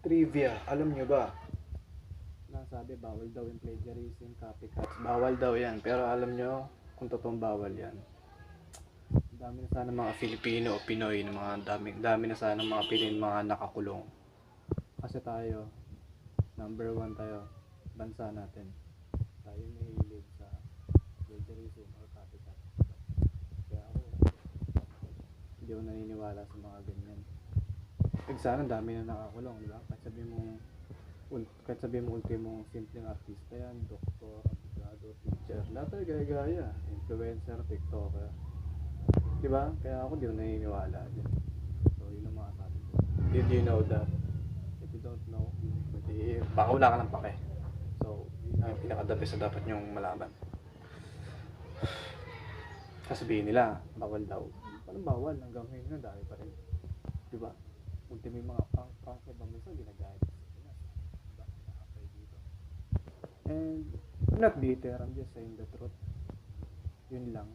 Trivia, alam nyo ba? Nasabi bawal daw yung plagiarism, copycats. Bawal daw yan. Pero alam nyo kung totoong bawal yan. Dami na sana mga Filipino o Pinoy na mga dami na sana mga Pinoy mga nakakulong. Kasi tayo, number one tayo, bansa natin. Tayo nahilig sa plagiarism or copycat. Kaya ako, hindi ako naniniwala sa mga ganyan. Sana dami na nakakulong, di ba? Kahit sabihin mo ultimo simpleng artista yan, doktor, abogado, teacher, lahat ay gaya-gaya, influencer, tiktoker, di ba? Kaya ako di ko naniniwala din. So yun ang mga sabi ko. Did you know that? If you don't know, baka wala ka ng pake. So yun ang pinaka-the best na dapat nyong malaman. Sasabihin nila bawal daw. Paano bawal? Hanggang ngayon na dahil pa rin, di ba? Ultimo yung mga prank sa ibang bansa ginagaya sa Pinas, diba? Nakapay dito. And I'm not bitter, I'm just saying the truth. Yun lang.